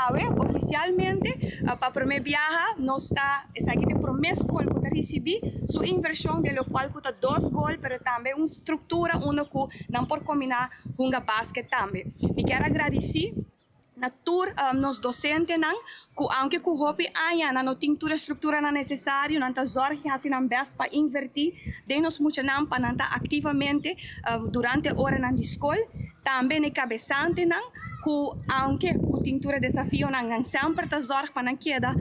sabe, oficialmente, para o primeiro viaja, nós está, essa aqui tem promessa que está receber sua inversão, de lo qual custa 2 gols, mas também uma estrutura, que não pode combinar com o basquete também. Me quero agradecer na tour nos docentes não que aunque que o hobby aya na não tem toda a estrutura necessária não tá zorge assim não best para invertir de nos muito não para não ativamente durante a hora na escola também é cabeçante não que aunque o tintura desafio não sempre tá zorge para não queda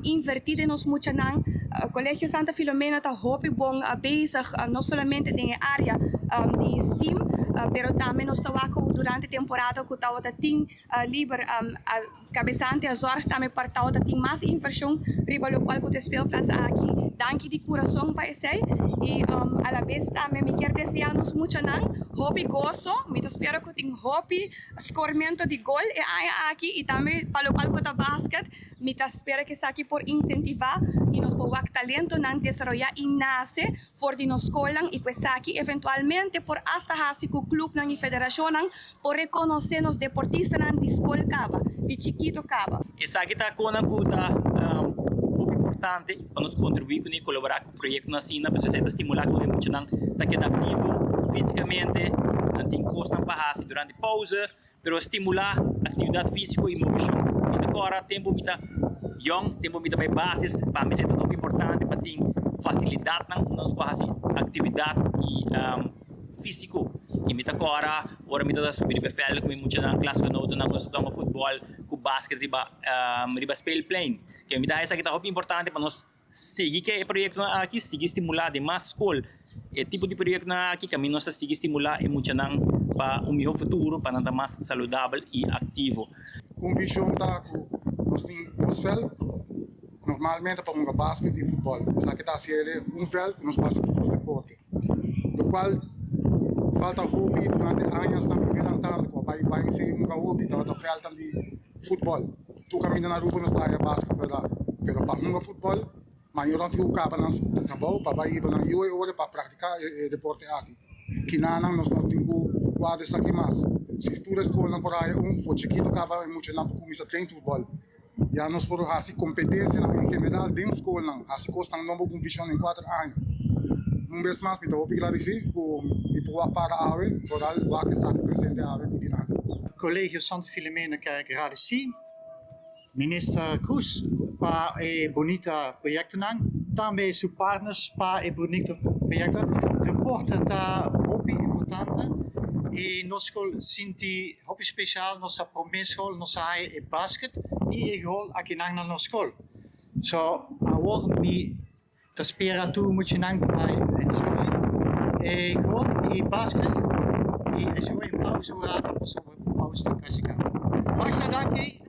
invertir de nos muito não Colégio Santa Filomena tá hobby bom bezig não somente em área de STEAM pero também nós estamos durante a temporada que estava tem livre cabeçante a zorg também para tal tem mais inversão riba lo qual que o speelplaats aqui danke de coração para esse e a la vez também me quero desejar nos muito não hobby gozo me espero que tem hobby scoramento de gol e aí aqui e também para o qual que tá basquete me espero que aqui por incentivar e nos por talento não desarrollar e nasce por de nos escola e que aqui eventualmente por hasta hasi com club e federação por reconhecer os deportistas de escola caba de chiquito caba. Essa aqui está com uma puta muito importante para nos contribuir e colaborar com o projeto na Sina para você estimular com muito não tá que ativo fisicamente não tem custo para hasi durante pausa pero estimular atividade física e movimento e agora tempo mita young tempo mita bem bases para mim é muito importante para ter facilidade não para hasi atividade e físico e mita agora ora mita da subir para fel com muito na classe que nós estamos futebol com basquete riba spelplein que mita essa que tá muito importante para nós seguir que projeto aqui seguir estimular de mais escola é tipo de projeto aqui que nós seguir estimular e muito não para melhor futuro para não mais saudável e ativo com visão da nós temos fel normalmente para um basquete e futebol essa que tá sendo fel que nós passa de deporte do qual falta hobby durante anos na primeira tanto com vai ser hobby da falta de futebol tu caminha na rua nos está basquete pero para um futebol mas eu não tenho capa nas trabalho para ir para eu hora para praticar deporte aqui que nós não temos guarda isso aqui mais se estuda escola na por aí foi chiquito capa muito não começa a treinar futebol já nós por assim competência em geral dentro escola não assim costa não com visão em 4 anos vez mais então obrigado por me pôr para a ave por algo que está presente a ave midinante Colégio Santa Filomena quer agradecer Minister Cruz para o bonito projeto também seus partners para o bonito projeto deporte está muito importante e nós senti hobby special nossa promessa escola nossa área é basquete e escola aqui na nossa escola so agora me espera tu muito não vai enjoy e escola e basquete e enjoy pausa para pausa da classica mais daqui